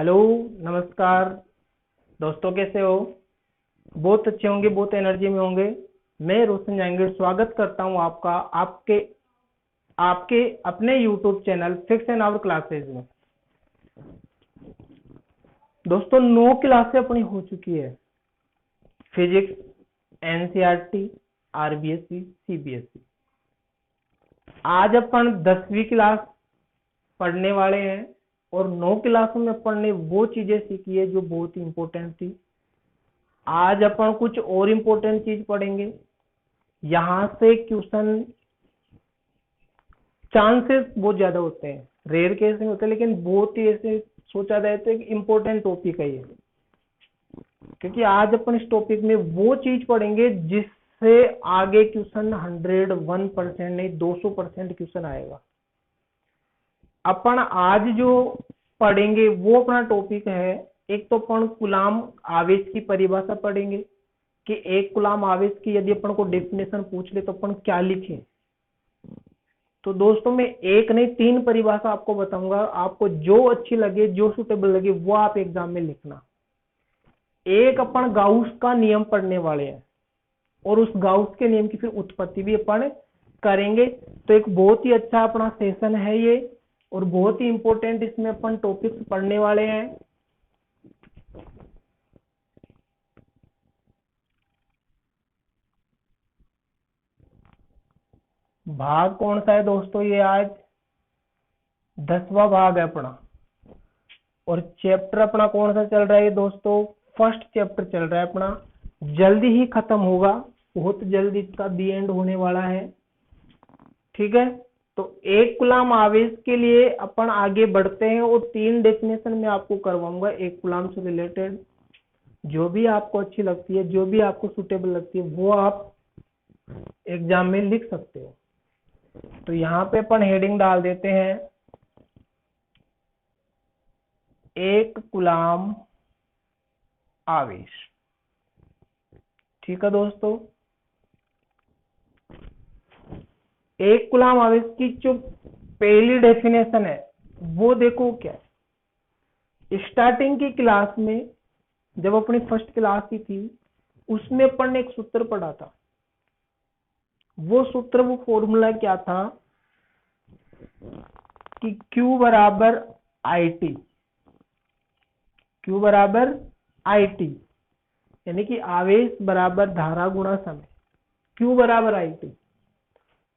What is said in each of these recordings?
Hello, नमस्कार दोस्तों, कैसे हो? बहुत अच्छे होंगे, बहुत एनर्जी में होंगे। मैं रोशन जहांगीर स्वागत करता हूं आपका आपके आपके अपने YouTube channel fix and our classes में। दोस्तों 9 क्लासें अपनी हो चुकी है। Physics, NCERT, RBSE, CBSE. आज अपन 10वीं क्लास पढ़ने वाले हैं और 9 क्लासों में अपन ने वो चीजें सीखी है जो बहुत ही इंपॉर्टेंट थी। आज अपन कुछ और इम्पोर्टेंट चीज पढ़ेंगे। यहां से क्वेश्चन चांसेस बहुत ज्यादा होते हैं, रेयर केस में होते हैं, लेकिन बहुत ही ऐसे सोचा जाए तो एक इम्पोर्टेंट टॉपिक है ये। क्योंकि आज अपन इस टॉपिक में वो चीज पढ़ेंगे जिससे आगे क्वेश्चन 101% नहीं 200% क्वेश्चन आएगा। अपन आज जो पढ़ेंगे वो अपना टॉपिक है, एक तो अपन कूलाम आवेश की परिभाषा पढ़ेंगे कि एक कूलाम आवेश की यदि अपन को डेफिनेशन पूछ ले तो अपन क्या लिखें। तो दोस्तों मैं एक नहीं 3 परिभाषा आपको बताऊंगा, आपको जो अच्छी लगे जो सुटेबल लगे वो आप एग्जाम में लिखना। एक अपन गाउस का नियम पढ़ने वाले हैं और उस गाउस के नियम की फिर उत्पत्ति भी अपन करेंगे। तो एक बहुत ही अच्छा अपना सेशन है ये और बहुत ही इंपॉर्टेंट इसमें अपन टॉपिक्स पढ़ने वाले हैं। भाग कौन सा है दोस्तों? ये आज 10वां भाग है अपना। और चैप्टर अपना कौन सा चल रहा है दोस्तों? फर्स्ट चैप्टर चल रहा है अपना, जल्दी ही खत्म होगा, बहुत जल्दी इसका दी एंड होने वाला है। ठीक है, तो एक कूलाम आवेश के लिए अपन आगे बढ़ते हैं और 3 डेफिनेशन मैं आपको करवाऊंगा एक कूलाम से रिलेटेड। जो भी आपको अच्छी लगती है, जो भी आपको सुटेबल लगती है वो आप एग्जाम में लिख सकते हो। तो यहाँ पे अपन हेडिंग डाल देते हैं, एक कूलाम आवेश। ठीक है दोस्तों, एक कूलाम आवेश की जो पहली डेफिनेशन है वो देखो क्या है। स्टार्टिंग की क्लास में जब अपनी फर्स्ट क्लास की थी उसमें अपन ने एक सूत्र पढ़ा था। वो सूत्र, वो फॉर्मूला क्या था कि Q बराबर IT, Q बराबर IT, यानी कि आवेश बराबर धारा गुणा समय, Q बराबर IT।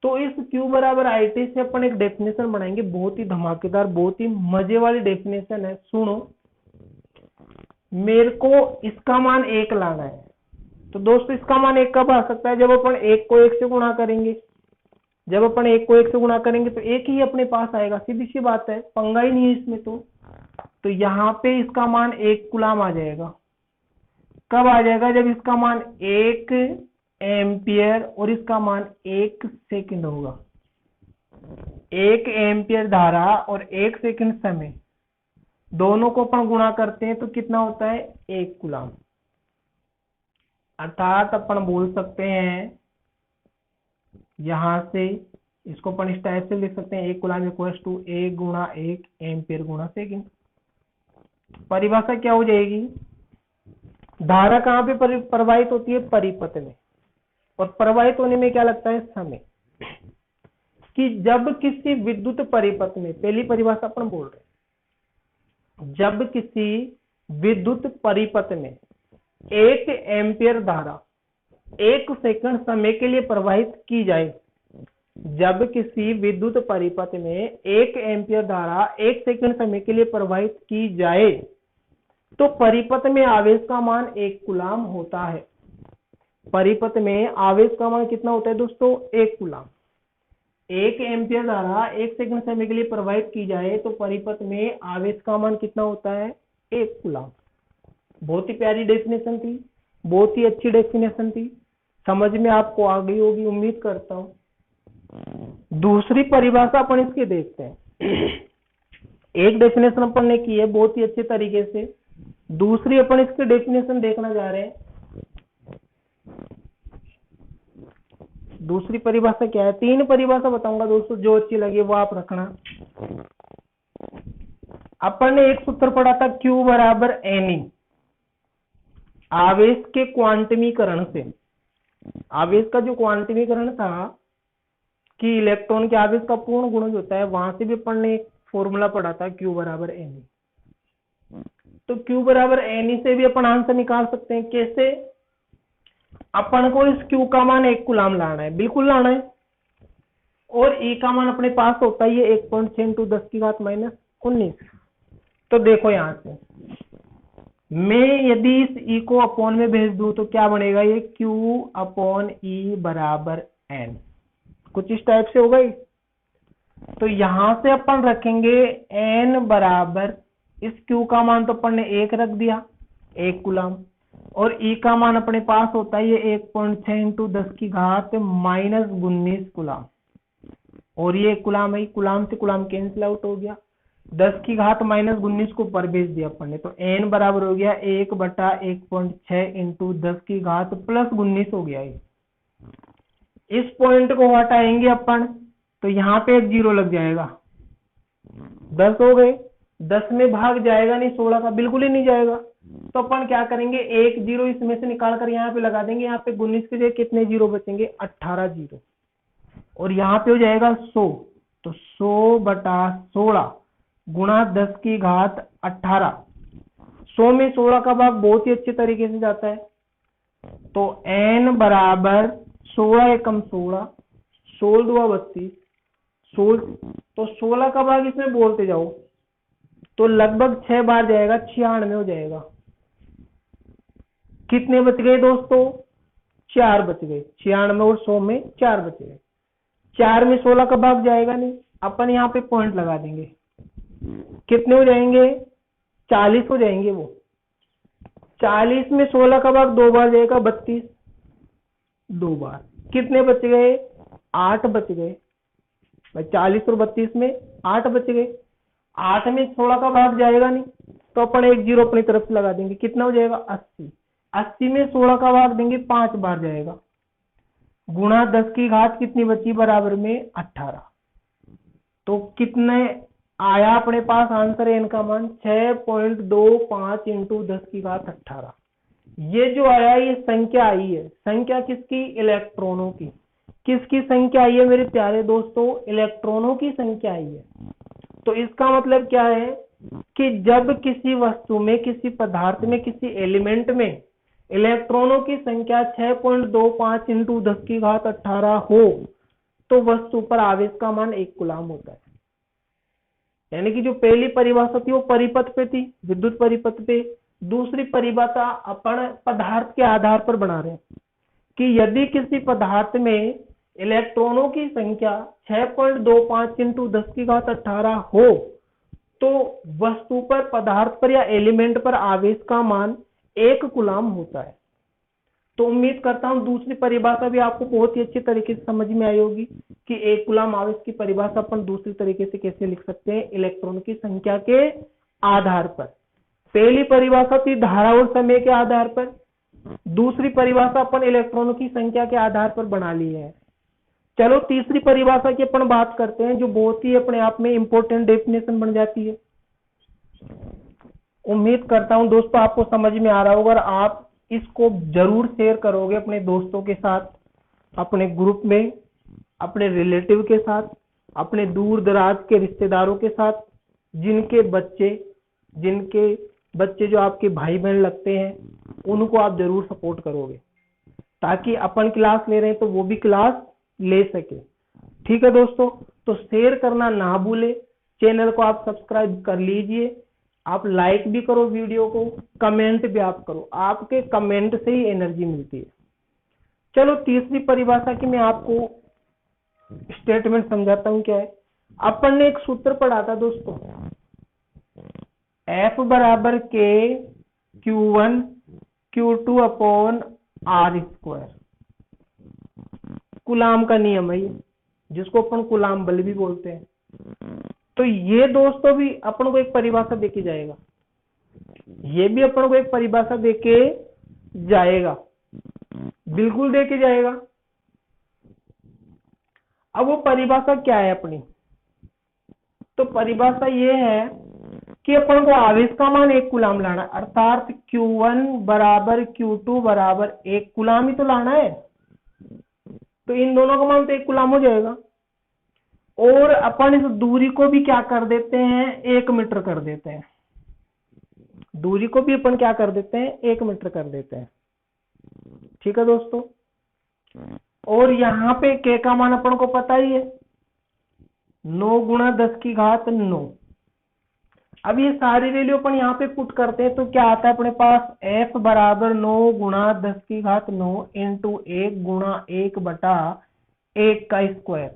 तो इस Q बराबर IT से अपन एक डेफिनेशन बनाएंगे, बहुत ही धमाकेदार, बहुत ही मजे वाली डेफिनेशन है। सुनो, मेरे को इसका मान 1 लाना है। तो दोस्तों इसका मान 1 कब आ सकता है? जब अपन 1 को 1 से गुणा करेंगे। जब अपन 1 को 1 से गुणा करेंगे तो 1 ही अपने पास आएगा, सीधी सी बात है, पंगा ही नहीं है इसमें। तो यहाँ पे इसका मान 1 कूलाम आ जाएगा। कब आ जाएगा? जब इसका मान 1 एम्पियर और इसका मान 1 सेकंड होगा। 1 एम्पियर धारा और 1 सेकंड समय, दोनों को अपन गुणा करते हैं तो कितना होता है? 1 कूलाम। अर्थात अपन बोल सकते हैं, यहां से इसको अपन इस टाइप से लिख सकते हैं, 1 कूलाम इक्वल्स टू 1 गुणा 1 एम्पियर गुणा सेकंड। परिभाषा क्या हो जाएगी? धारा कहां पे प्रवाहित होती है? परिपथ में। और प्रवाहित होने में क्या लगता है? समय। कि जब किसी विद्युत परिपथ में, पहली परिभाषा अपन बोल रहे हैं, जब किसी विद्युत परिपथ में 1 एम्पियर धारा 1 सेकंड समय के लिए प्रवाहित की जाए, जब किसी विद्युत परिपथ में 1 एम्पियर धारा 1 सेकंड समय के लिए प्रवाहित की जाए तो परिपथ में आवेश का मान 1 कूलाम होता है। परिपथ में आवेश का मान कितना होता है दोस्तों? 1 कूलाम। 1 एम्पियर धारा 1 सेकंड समय के लिए प्रवाहित की जाए तो परिपथ में आवेश का मान कितना होता है? 1 कूलाम। बहुत ही प्यारी डेफिनेशन थी, बहुत ही अच्छी डेफिनेशन थी, समझ में आपको आ गई होगी उम्मीद करता हूं। दूसरी परिभाषा अपन इसके देखते हैं। एक डेफिनेशन अपन ने की है बहुत ही अच्छे तरीके से, दूसरी अपन इसके डेफिनेशन देखना जा रहे हैं। दूसरी परिभाषा क्या है? 3 परिभाषा बताऊंगा दोस्तों, जो अच्छी लगे वो आप रखना। अपन ने एक सूत्र पढ़ा था Q बराबर NE, आवेश के क्वांटमीकरण से। आवेश का जो क्वांटमीकरण था कि इलेक्ट्रॉन के आवेश का पूर्ण गुणज होता है, वहां से भी अपन ने एक फॉर्मूला पढ़ा था Q बराबर NE। तो Q बराबर NE से भी अपन आंसर निकाल सकते हैं। कैसे? अपन को इस Q का मान 1 कूलाम लाना है, बिल्कुल लाना है, और E का मान अपने पास होता है 1.6 × 10⁻⁻19। तो देखो यहां से मैं यदि इस E को अपॉन में भेज दूं तो क्या बनेगा, ये Q/E बराबर N, कुछ इस टाइप से होगा। तो यहां से अपन रखेंगे N बराबर, इस Q का मान तो अपन ने 1 रख दिया, 1 कूलाम, और E का मान अपने पास होता है ये 1.6 × 10⁻⁻19 कूलाम, और ये 1 कूलाम है, कूलाम से कूलाम कैंसिल आउट हो गया, 10⁻⁻19 को पर भेज दिया अपन ने, तो N बराबर हो गया 1/1.6 × 10⁻+19 हो गया। इस पॉइंट को हटाएंगे अपन तो यहाँ पे एक 0 लग जाएगा, 10 हो गए, 10 में भाग जाएगा नहीं 16 का, बिल्कुल ही नहीं जाएगा। तो अपन क्या करेंगे, एक 0 इसमें से निकाल कर यहाँ पे लगा देंगे, यहाँ पे 19 के जगह कितने 0 बचेंगे, 18 0, और यहाँ पे हो जाएगा 100, तो 100/16 गुणा 10⁻18। 100 में 16 का भाग बहुत ही अच्छे तरीके से जाता है, तो N बराबर 16 एकम 16, 16 दूआ 32, 16, तो 16 का भाग इसमें बोलते जाओ तो लगभग 6 बार जाएगा, 96 हो जाएगा। कितने बच गए दोस्तों, 4 बच गए, 96 और 100 में 4 बच गए। 4 में 16 का भाग जाएगा नहीं, अपन यहाँ पे पॉइंट लगा देंगे, कितने हो जाएंगे, 40 हो जाएंगे। वो 40 में 16 का भाग 2 बार जाएगा, 32 2 बार, कितने बच गए, 8 बच गए। 40 और 32 में 8 बच गए, 8 में 16 का भाग जाएगा नहीं, तो अपन एक 0 अपनी तरफ से लगा देंगे, कितना हो जाएगा, 80। 80 में 16 का भाग देंगे, 5 बार जाएगा, गुणा 10 की घात कितनी बची, बराबर में 18। तो कितने आया अपने पास आंसर है, इनका मान 6.25 × 10⁻18। ये जो आया ये संख्या आई है, संख्या किसकी, इलेक्ट्रॉनों की। किसकी संख्या आई है मेरे प्यारे दोस्तों, इलेक्ट्रॉनों की संख्या आई है। तो इसका मतलब क्या है कि जब किसी वस्तु में, किसी पदार्थ में, किसी एलिमेंट में इलेक्ट्रॉनों की संख्या 6.25 × 10⁻18 हो तो वस्तु पर आवेश का मान 1 कूलाम होता है। यानी कि जो पहली परिभाषा थी वो परिपथ पे थी, विद्युत परिपथ पे। दूसरी परिभाषा अपन पदार्थ के आधार पर बना रहे हैं कि यदि किसी पदार्थ में इलेक्ट्रॉनों की संख्या 6.25 × 10⁻18 हो तो वस्तु पर, पदार्थ पर या एलिमेंट पर आवेश का मान 1 कूलाम होता है। तो उम्मीद करता हूं दूसरी परिभाषा भी आपको बहुत ही अच्छी तरीके से समझ में आई होगी कि 1 कूलाम आवेश की परिभाषा अपन दूसरी तरीके से कैसे लिख सकते हैं, इलेक्ट्रॉन की संख्या के आधार पर। पहली परिभाषा थी धारा और समय के आधार पर, दूसरी परिभाषा अपन इलेक्ट्रॉनों की संख्या के आधार पर बना ली है। चलो तीसरी परिभाषा की अपन बात करते हैं, जो बहुत ही अपने आप में इंपॉर्टेंट डेफिनेशन बन जाती है। उम्मीद करता हूं दोस्तों आपको समझ में आ रहा होगा, और आप इसको जरूर शेयर करोगे अपने दोस्तों के साथ, अपने ग्रुप में, अपने रिलेटिव के साथ, अपने दूर दराज के रिश्तेदारों के साथ, जिनके बच्चे जो आपके भाई बहन लगते हैं, उनको आप जरूर सपोर्ट करोगे, ताकि अपन क्लास ले रहे हैं तो वो भी क्लास ले सके। ठीक है दोस्तों, तो शेयर करना ना भूले, चैनल को आप सब्सक्राइब कर लीजिए, आप लाइक भी करो वीडियो को, कमेंट भी आप करो, आपके कमेंट से ही एनर्जी मिलती है। चलो तीसरी परिभाषा की मैं आपको स्टेटमेंट समझाता हूं क्या है। अपन ने एक सूत्र पढ़ा था दोस्तों, F बराबर K Q1 Q2/R²। कूलाम का नियम है ये, जिसको अपन कूलाम बल भी बोलते हैं। तो ये दोस्तों भी अपन को एक परिभाषा देके जाएगा, ये भी अपन को एक परिभाषा देके जाएगा, बिल्कुल देके जाएगा। अब वो परिभाषा क्या है अपनी, तो परिभाषा ये है कि अपन को आवेश का मान 1 कूलाम लाना है, अर्थात Q1 बराबर Q2 बराबर 1 कूलाम ही तो लाना है। तो इन दोनों का मान तो 1 कूलाम हो जाएगा। और अपन इस दूरी को भी क्या कर देते हैं, 1 मीटर कर देते हैं। दूरी को भी अपन क्या कर देते हैं, 1 मीटर कर देते हैं। ठीक है दोस्तों। और यहाँ पे के का मान अपन को पता ही है, 9 गुणा 10 की घात 9। अब ये सारी वैल्यू अपन यहाँ पे पुट करते हैं तो क्या आता है अपने पास, F बराबर 9 गुणा 10 की घात 9 इंटू 1 गुणा 1 बटा 1 का स्क्वायर।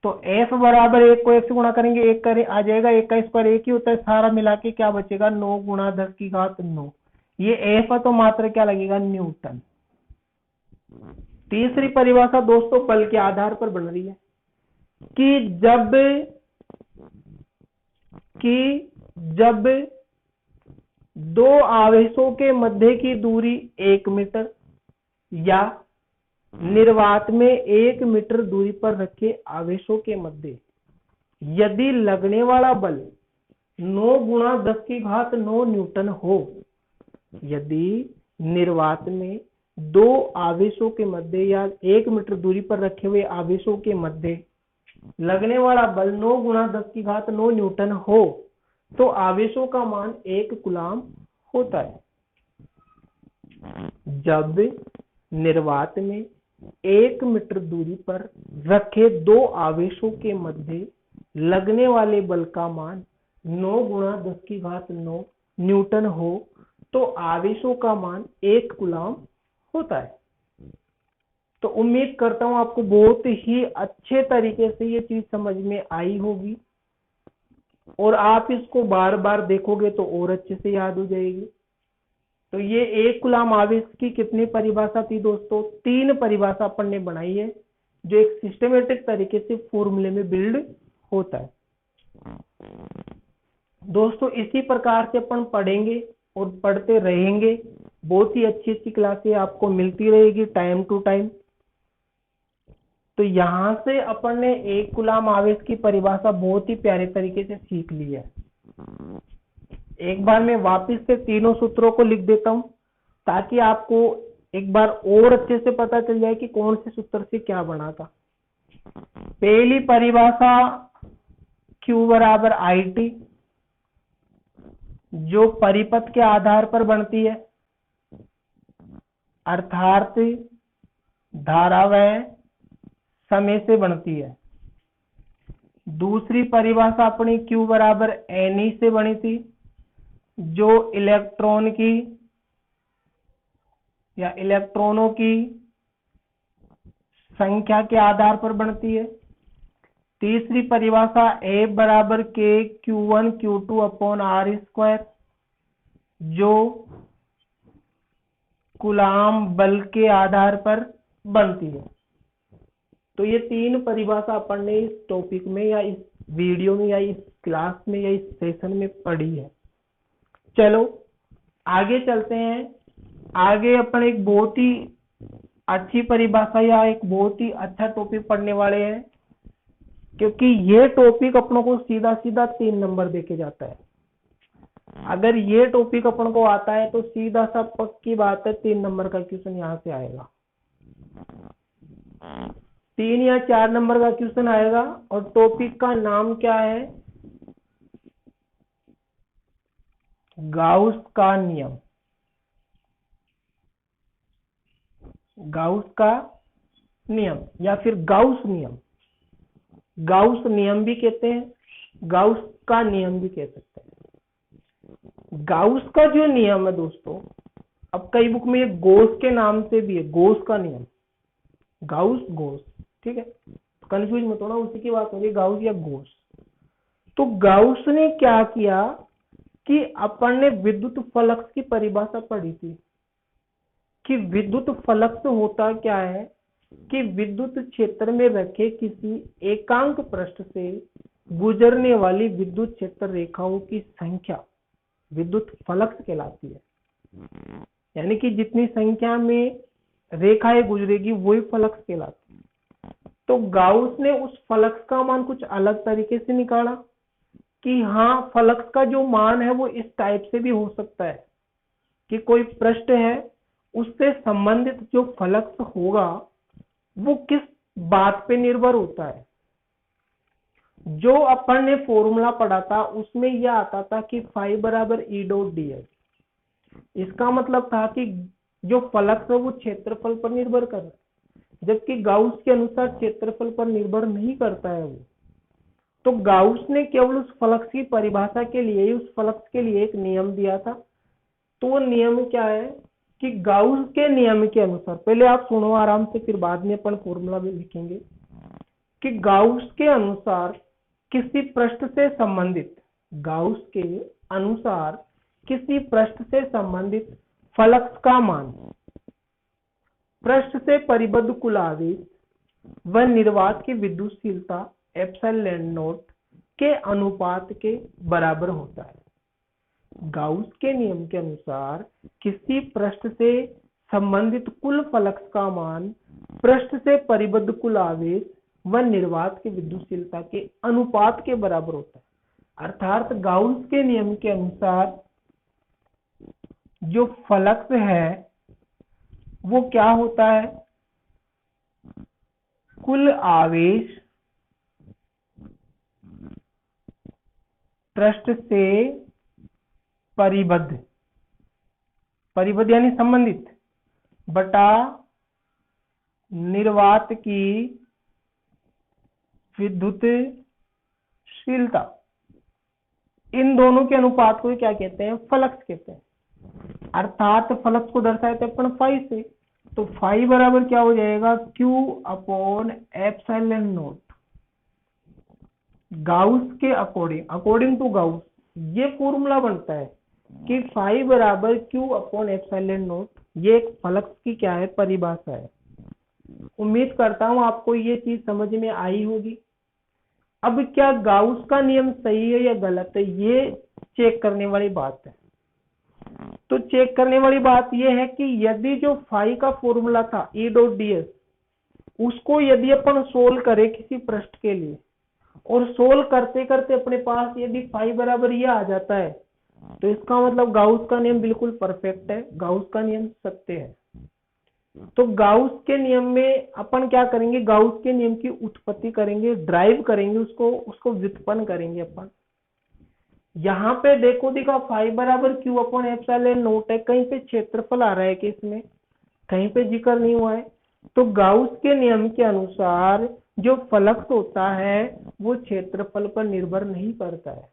तो F बराबर 1 को 1 से गुणा करेंगे 1 करे आ जाएगा, 1 का स्क्वायर 1 ही होता है, सारा मिला के क्या बचेगा 9 गुणा 10 की घात 9। ये F है तो मात्र क्या लगेगा, न्यूटन। तीसरी परिभाषा दोस्तों बल के आधार पर बन रही है कि जब दो आवेशों के मध्य की दूरी 1 मीटर या निर्वात में 1 मीटर दूरी पर रखे आवेशों के मध्य यदि लगने वाला बल 9 गुणा 10 की घात 9 न्यूटन हो, यदि निर्वात में दो आवेशों के मध्य या 1 मीटर दूरी पर रखे हुए आवेशों के मध्य लगने वाला बल 9 गुणा 10 की घात 9 न्यूटन हो, तो आवेशों का मान 1 कूलाम होता है। जब निर्वात में 1 मीटर दूरी पर रखे दो आवेशों के मध्य लगने वाले बल का मान 9 गुणा 10 की घात 9 न्यूटन हो, तो आवेशों का मान 1 कूलाम होता है। तो उम्मीद करता हूं आपको बहुत ही अच्छे तरीके से ये चीज समझ में आई होगी और आप इसको बार बार देखोगे तो और अच्छे से याद हो जाएगी। तो ये 1 कूलाम आवेश की कितनी परिभाषा थी दोस्तों, 3 परिभाषा अपन ने बनाई है जो एक सिस्टमेटिक तरीके से फॉर्मूले में बिल्ड होता है। दोस्तों इसी प्रकार से अपन पढ़ेंगे और पढ़ते रहेंगे, बहुत ही अच्छी अच्छी क्लासें आपको मिलती रहेगी टाइम टू टाइम। तो यहां से अपन ने 1 कूलाम आवेश की परिभाषा बहुत ही प्यारे तरीके से सीख ली है। एक बार मैं वापस से तीनों सूत्रों को लिख देता हूं ताकि आपको एक बार और अच्छे से पता चल जाए कि कौन से सूत्र से क्या बना था। पहली परिभाषा Q बराबर IT, जो परिपथ के आधार पर बनती है, अर्थात धारावह समय से बनती है। दूसरी परिभाषा अपनी Q बराबर Ne से बनी थी, जो इलेक्ट्रॉन की या इलेक्ट्रॉनों की संख्या के आधार पर बनती है। तीसरी परिभाषा F बराबर K Q1 Q2 upon R square, जो कूलाम बल के आधार पर बनती है। तो ये 3 परिभाषा अपन ने इस टॉपिक में या इस वीडियो में या इस क्लास में या इस सेशन में पढ़ी है। चलो आगे चलते हैं। आगे अपन एक बहुत ही अच्छी परिभाषा या एक बहुत ही अच्छा टॉपिक पढ़ने वाले हैं, क्योंकि ये टॉपिक अपनों को सीधा सीधा 3 नंबर देके जाता है। अगर ये टॉपिक अपन को आता है तो सीधा सा पक्की बात है 3 नंबर का क्वेश्चन यहाँ से आएगा, 3 या 4 नंबर का क्वेश्चन आएगा। और टॉपिक का नाम क्या है, गाउस का नियम। गाउस का नियम या फिर गाउस नियम, गाउस नियम भी कहते हैं, गाउस का नियम भी कह सकते हैं। गाउस का जो नियम है दोस्तों, अब कई बुक में ये गोस के नाम से भी है, गोस का नियम, गाउस गोस, ठीक है, कंफ्यूज मत होना, उसी की बात हो रही, गाउस या गोस। तो गाउस ने क्या किया कि अपन ने विद्युत फ्लक्स की परिभाषा पढ़ी थी कि विद्युत फ्लक्स होता क्या है कि विद्युत क्षेत्र में रखे किसी एकांक पृष्ठ से गुजरने वाली विद्युत क्षेत्र रेखाओं की संख्या विद्युत फ्लक्स कहलाती है। यानी कि जितनी संख्या में रेखाएं गुजरेगी वही फ्लक्स कहलाती है। तो गाउस ने उस फ्लक्स का मान कुछ अलग तरीके से निकाला कि हाँ फलक्स का जो मान है वो इस टाइप से भी हो सकता है कि कोई पृष्ठ है उससे संबंधित जो फलक्स होगा वो किस बात पे निर्भर होता है। जो अपन ने फॉर्मूला पढ़ा था उसमें यह आता था कि फाई बराबर ई डॉट डी एस। इसका मतलब था कि जो फलक्स है वो क्षेत्रफल पर निर्भर कर रहा है, जबकि गाउस के अनुसार क्षेत्रफल पर निर्भर नहीं करता है वो। तो गाउस ने केवल उस फलक्स की परिभाषा के लिए, उस फलक्स के लिए एक नियम दिया था। तो वो नियम क्या है कि गाउस के नियम के अनुसार, पहले आप सुनो आराम से फिर बाद में अपन फॉर्मूला भी लिखेंगे, कि गाउस के अनुसार किसी पृष्ठ से संबंधित, गाउस के अनुसार किसी पृष्ठ से संबंधित फलक्स का मान पृष्ठ से परिबद्ध कुल आवेश व निर्वात की विद्युतशीलता एप्सिलॉन नॉट के अनुपात के बराबर होता है। गाउस के नियम के अनुसार किसी पृष्ठ से संबंधित कुल फलक्स का मान पृष्ठ से परिबद्ध कुल आवेश व निर्वात की विद्युतशीलता के अनुपात के बराबर होता है। अर्थात गाउस के नियम के अनुसार जो फलक्स है वो क्या होता है, कुल आवेश पृष्ठ से परिबद्ध, परिबद्ध यानी संबंधित, बटा निर्वात की विद्युतशीलता, इन दोनों के अनुपात को क्या कहते हैं, फलक्स कहते हैं। अर्थात फलक्स को दर्शाए थे अपन फाई से, तो फाई बराबर क्या हो जाएगा, Q upon epsilon not. Gauss के अकॉर्डिंग, अकॉर्डिंग टू गाउस ये फॉर्मूला बनता है कि फाई बराबर क्यू अपॉन एप्सिलॉन नॉट। ये एक फलक्स की क्या है, परिभाषा है। उम्मीद करता हूं आपको ये चीज समझ में आई होगी। अब क्या गाउस का नियम सही है या गलत है, ये चेक करने वाली बात है। तो चेक करने वाली बात यह है कि यदि जो फाई का फॉर्मूला था ई डॉट डी एस, उसको यदि अपन सोल्व करें किसी पृष्ठ के लिए, और सोल्व करते करते अपने पास यदि फाई बराबर ये आ जाता है, तो इसका मतलब गाउस का नियम बिल्कुल परफेक्ट है, गाउस का नियम सत्य है। तो गाउस के नियम में अपन क्या करेंगे, गाउस के नियम की उत्पत्ति करेंगे, ड्राइव करेंगे, उसको व्युत्पन्न करेंगे अपन। यहाँ पे देखो दिखा फाई बराबर क्यू अपॉन एप्सिलॉन नॉट है, कहीं पे क्षेत्रफल आ रहा है कि इसमें कहीं पे जिक्र नहीं हुआ है। तो गाउस के नियम के अनुसार जो फलक्स होता है वो क्षेत्रफल पर निर्भर नहीं करता है।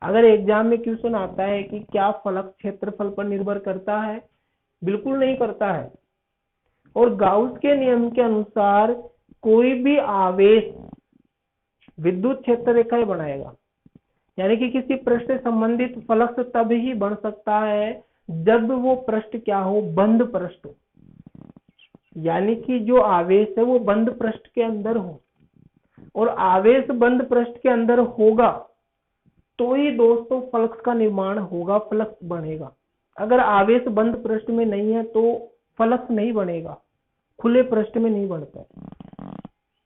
अगर एग्जाम में क्वेश्चन आता है कि क्या फलक्स क्षेत्रफल पर निर्भर करता है, बिल्कुल नहीं करता है। और गाउस के नियम के अनुसार कोई भी आवेश विद्युत क्षेत्र रेखाएं बनाएगा, यानी कि किसी पृष्ठ से संबंधित फलक्स तब ही बन सकता है जब वो पृष्ठ क्या हो, बंद पृष्ठ हो, यानी कि जो आवेश है वो बंद पृष्ठ के अंदर हो। और आवेश बंद पृष्ठ के अंदर होगा तो ही दोस्तों फलक्स का निर्माण होगा, फलक्स बनेगा। अगर आवेश बंद पृष्ठ में नहीं है तो फलक्स नहीं बनेगा, खुले पृष्ठ में नहीं बनता है।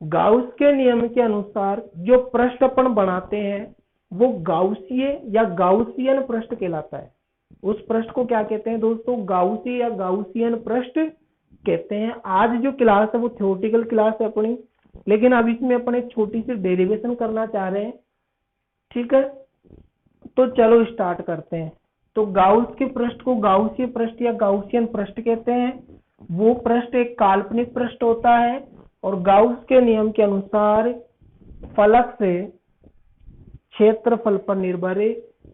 गाउस के नियम के अनुसार जो पृष्ठ अपन बनाते हैं वो गाउसीय या गाउसियन पृष्ठ कहलाता है। उस पृष्ठ को क्या कहते हैं दोस्तों, गाउसी या गाउसियन पृष्ठ कहते हैं। आज जो क्लास है वो थ्योरेटिकल क्लास है अपनी, लेकिन अब इसमें अपन एक छोटी सी डेरिवेशन करना चाह रहे हैं, ठीक है। तो चलो स्टार्ट करते हैं। तो गाउस के पृष्ठ को गाउसीय पृष्ठ या गाउसियन पृष्ठ कहते हैं। वो पृष्ठ एक काल्पनिक पृष्ठ होता है और गाउस के नियम के अनुसार फलक से क्षेत्रफल पर निर्भर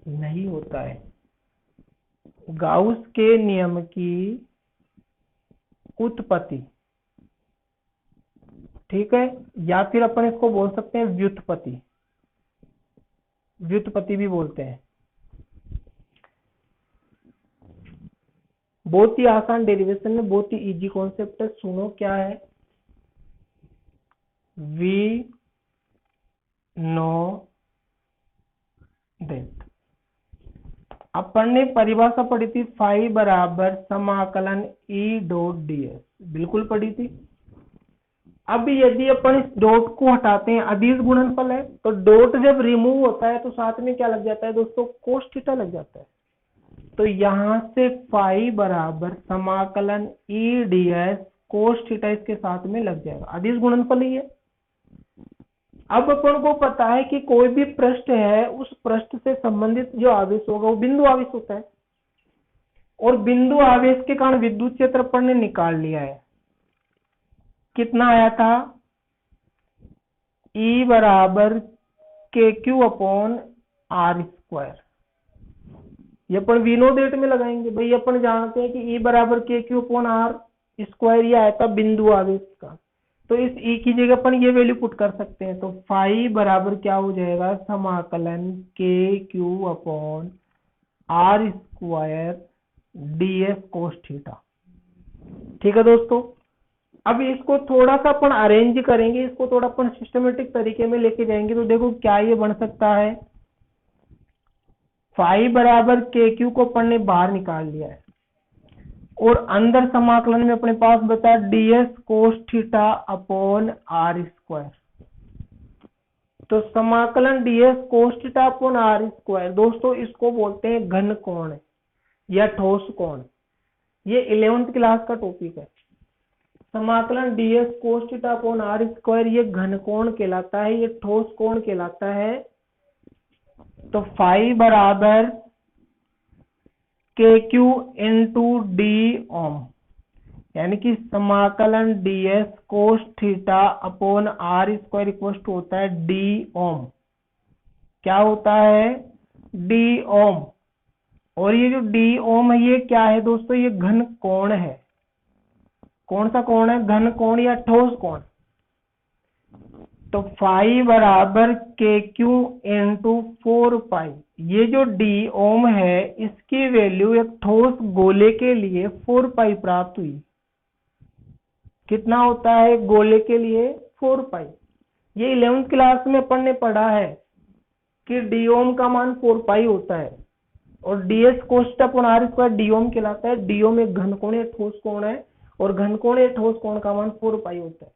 नहीं होता है। गाउस के नियम की उत्पत्ति, ठीक है, या फिर अपन इसको बोल सकते हैं व्युत्पत्ति, व्युत्पत्ति भी बोलते हैं। बहुत ही आसान डेरिवेशन है, बहुत ही इजी कॉन्सेप्ट है। सुनो क्या है, वी नो दैट, अपन ने परिभाषा पढ़ी थी फाई बराबर समाकलन ई डॉट डी एस, बिल्कुल पढ़ी थी। अब यदि अपन इस डॉट को हटाते हैं, अदिश गुणनफल है, तो डॉट जब रिमूव होता है तो साथ में क्या लग जाता है दोस्तों, कोस थीटा लग जाता है। तो यहां से फाई बराबर समाकलन E D S cos theta इसके साथ में लग जाएगा, अदिश गुणनफल ही है। अब अपन को पता है कि कोई भी पृष्ठ है, उस पृष्ठ से संबंधित जो आवेश होगा वो बिंदु आवेश होता है, और बिंदु आवेश के कारण विद्युत क्षेत्र अपन ने निकाल लिया है। कितना आया था, E बराबर के क्यू अपॉन आर स्क्वायर। ये अपन वी नो डेट में लगाएंगे भाई, अपन जानते हैं कि E बराबर के क्यू अपॉन आर स्क्वायर, ये आया था बिंदु आवेश का। तो इस E की जगह अपन ये वैल्यू पुट कर सकते हैं, तो फाई बराबर क्या हो जाएगा, समाकलन के q upon r square ds cos theta. ठीक है दोस्तों, अब इसको थोड़ा सा अपन अरेंज करेंगे, इसको थोड़ा अपन सिस्टमेटिक तरीके में लेके जाएंगे। तो देखो क्या ये बन सकता है, फाई बराबर के क्यू को अपन ने बाहर निकाल लिया है, और अंदर समाकलन में अपने पास बचा ds cos theta upon r square. तो समाकलन ds cos theta upon r square, दोस्तों इसको बोलते हैं घन कोण या ठोस कोण। ये 11th क्लास का टॉपिक है। समाकलन ds cos theta upon r square ये घन कोण कहलाता है, ये ठोस कोण कहलाता है। तो फाई बराबर के क्यू इंटू डी ओम, यानी कि समाकलन ds cos theta upon r square equal to होता है डी ओम। क्या होता है, डी ओम। और ये जो डी ओम है ये क्या है दोस्तों, ये घन कोण है। कौन सा कोण है, घन कोण या ठोस कोण। तो फाई बराबर के क्यू इंटू 4 पाई, ये जो डी ओम है इसकी वैल्यू एक ठोस गोले के लिए 4 पाई प्राप्त हुई। कितना होता है गोले के लिए, 4 पाई। ये 11th क्लास में अपन ने पढ़ा है कि डी ओम का मान 4 पाई होता है, और DS cos theta upon r square D ohm कहलाता है। डी ओम एक घन कोण या ठोस कोण है, और घन कोण या ठोस कोण का मान 4 पाई होता है।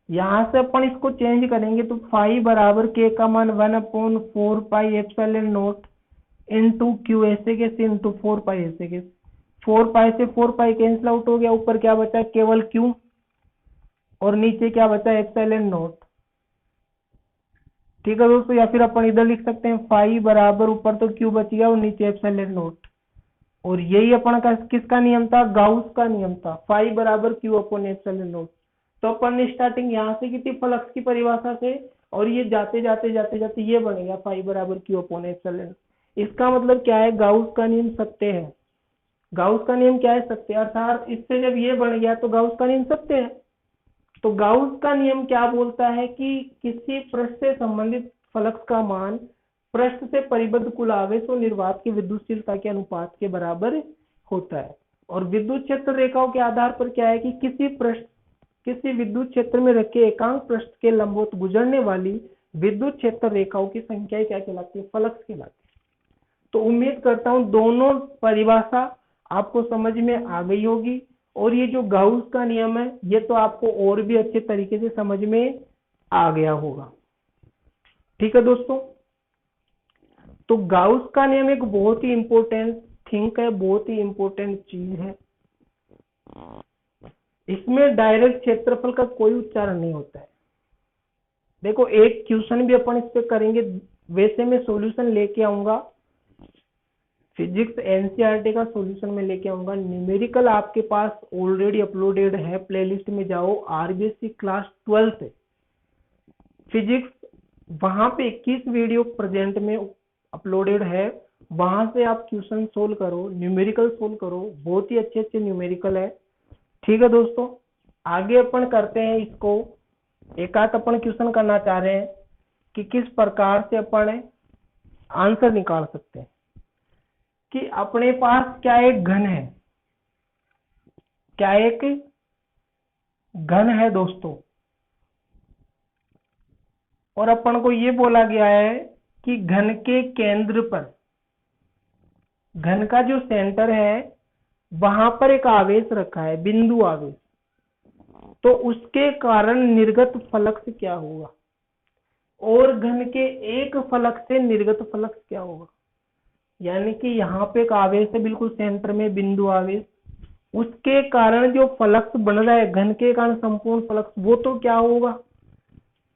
यहां से अपन इसको चेंज करेंगे, तो फाई बराबर के का मान 1/4 pi epsilon not into Q ऐसे के इंटू 4 पाई ऐसे के। 4 पाई से 4 पाई कैंसिल आउट हो गया, ऊपर क्या बचा, केवल क्यू, और नीचे क्या बचा, एप्सिलॉन नॉट। ठीक है दोस्तों, या फिर अपन इधर लिख सकते हैं फाई बराबर ऊपर तो क्यू बच गया और नीचे एप्सिलॉन नॉट। और यही अपन का किसका नियम था, गाउस का नियम था, फाई बराबर क्यू अपॉन एप्सिलॉन नॉट। तो अपन ने स्टार्टिंग यहाँ से की थी फ्लक्स की परिभाषा से, और ये जाते जाते जाते जाते ये बनेगा फाई बराबर क्यू अपॉन एप्सिलॉन। इसका मतलब क्या है, गाउस का नियम सत्य है। गाउस का नियम क्या है, सत्य। अर्थात इससे जब ये बन गया तो गाउस का नियम सत्य है। तो गाउस का नियम क्या बोलता है कि किसी पृष्ठ से संबंधित फ्लक्स का मान पृष्ठ से परिबद्ध कुल आवेश और निर्वात की विद्युतशीलता के अनुपात के बराबर होता है। और विद्युत क्षेत्र रेखाओं के आधार पर क्या है कि किसी विद्युत क्षेत्र में रखे एकांक पृष्ठ के लंबवत गुजरने वाली विद्युत क्षेत्र रेखाओं की संख्या क्या कहलाती है, फ्लक्स कहलाती है। तो उम्मीद करता हूं दोनों परिभाषा आपको समझ में आ गई होगी, और ये जो गाउस का नियम है ये तो आपको और भी अच्छे तरीके से समझ में आ गया होगा। ठीक है दोस्तों, तो गाउस का नियम एक बहुत ही इंपॉर्टेंट थिंक है, बहुत ही इंपॉर्टेंट चीज है। इसमें डायरेक्ट क्षेत्रफल का कोई उच्चारण नहीं होता है। देखो एक क्वेश्चन भी अपन इस पे करेंगे, वैसे मैं सॉल्यूशन लेके आऊंगा, फिजिक्स एनसीईआरटी का सॉल्यूशन में लेके आऊंगा। न्यूमेरिकल आपके पास ऑलरेडी अपलोडेड है, प्लेलिस्ट में जाओ, आरबीएससी क्लास 12 से फिजिक्स, वहां पे 21 वीडियो प्रेजेंट में अपलोडेड है, वहां से आप क्वेश्चन सोल्व करो, न्यूमेरिकल सोल्व करो, बहुत ही अच्छे अच्छे न्यूमेरिकल है। ठीक है दोस्तों, आगे अपन करते हैं इसको, एक आध अपन क्वेश्चन करना चाह रहे हैं कि किस प्रकार से अपन आंसर निकाल सकते हैं। कि अपने पास क्या एक घन है, क्या एक घन है दोस्तों, और अपन को ये बोला गया है कि घन के केंद्र पर, घन का जो सेंटर है वहां पर एक आवेश रखा है, बिंदु आवेश। तो उसके कारण निर्गत फलक से क्या होगा, और घन के एक फलक से निर्गत फलक से क्या होगा। यानी कि यहाँ पे एक आवेश है बिल्कुल सेंटर में बिंदु आवेश, उसके कारण जो फ्लक्स बन रहा है घन के कारण संपूर्ण फ्लक्स वो तो क्या होगा,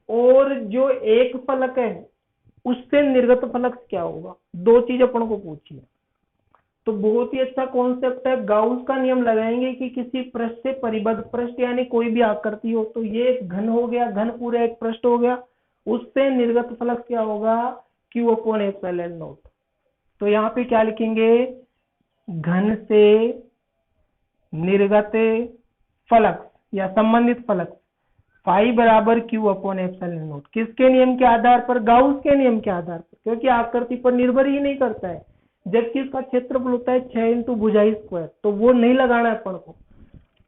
और जो एक फलक है उससे निर्गत फ्लक्स क्या होगा। दो चीज अपन को पूछी है। तो बहुत ही अच्छा कॉन्सेप्ट है। गाउस का नियम लगाएंगे कि किसी पृष्ठ से परिबद्ध पृष्ठ यानी कोई भी आकृति हो, तो ये एक घन हो गया, घन पूरा एक पृष्ठ हो गया, उससे निर्गत फ्लक्स क्या होगा, Q/ε0। तो यहाँ पे क्या लिखेंगे, घन से निर्गत फ्लक्स या संबंधित फ्लक्स फाई बराबर Q/ε0। किसके नियम के आधार पर, गाउस के नियम के आधार पर, क्योंकि आकृति पर निर्भर ही नहीं करता है। जबकि इसका क्षेत्रफल होता है 6 इंटू भुजाई स्क्वायर, तो वो नहीं लगाना है अपन को।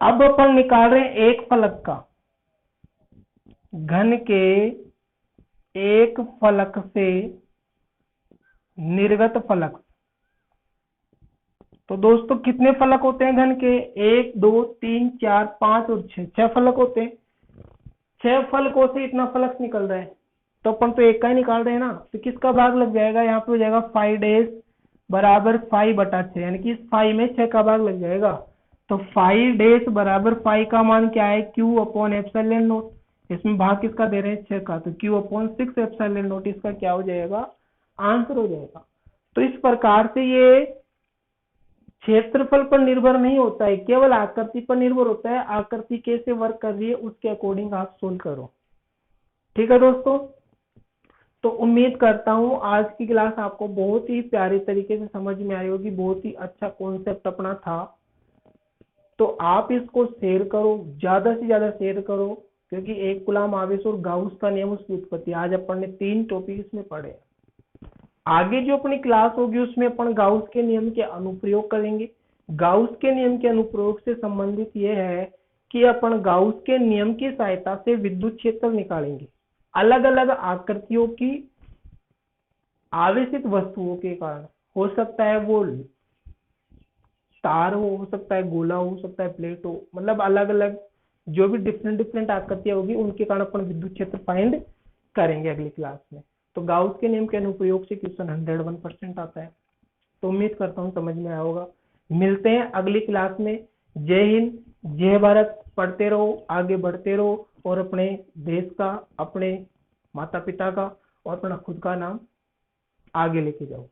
अब अपन निकाल रहे हैं एक फलक का, घन के एक फलक से निर्गत फलक। तो दोस्तों कितने फलक होते हैं घन के, 1 2 3 4 5 और 6, 6 फलक होते हैं। 6 फलकों से इतना फलक निकल रहा है, तो अपन तो एक का ही निकाल रहे हैं ना, तो किसका भाग लग जाएगा, यहाँ पे हो जाएगा 5 बराबर 5/6, यानी कि इस 5 में 6 का भाग लग जाएगा। तो 5 बराबर 5 का मान क्या है, Q/ε0। इसमें भाग किसका दे रहे हैं, 6 का, तो Q/6ε0 इसका क्या हो जाएगा, आंसर हो जाएगा। तो इस प्रकार से ये क्षेत्रफल पर निर्भर नहीं होता है, केवल आकृति पर निर्भर होता है। आकृति कैसे वर्क कर रही है उसके अकॉर्डिंग आप सोल्व करो। ठीक है दोस्तों, तो उम्मीद करता हूं आज की क्लास आपको बहुत ही प्यारे तरीके से समझ में आई होगी। बहुत ही अच्छा कॉन्सेप्ट अपना था, तो आप इसको शेयर करो, ज्यादा से ज्यादा शेयर करो, क्योंकि एक कूलम आवेश और गाउस का नियम उसकी उत्पत्ति, आज अपन ने 3 टॉपिक इसमें पढ़े। आगे जो अपनी क्लास होगी उसमें अपन गाउस के नियम के अनुप्रयोग करेंगे। गाउस के नियम के अनुप्रयोग से संबंधित यह है कि अपन गाउस के नियम की सहायता से विद्युत क्षेत्र निकालेंगे। अलग अलग आकृतियों की आवेशित वस्तुओं के कारण, हो सकता है वो तार हो सकता है गोला हो सकता है प्लेट हो, मतलब अलग अलग जो भी डिफरेंट डिफरेंट आकृतियां होगी उनके कारण अपन विद्युत क्षेत्र फाइंड करेंगे अगली क्लास में। तो गाउस के नियम के अनुप्रयोग से क्वेश्चन 101% आता है। तो उम्मीद करता हूँ समझ में आया होगा। मिलते हैं अगली क्लास में। जय हिंद, जय भारत। पढ़ते रहो, आगे बढ़ते रहो और अपने देश का, अपने माता पिता का और अपना खुद का नाम आगे लेके जाओ।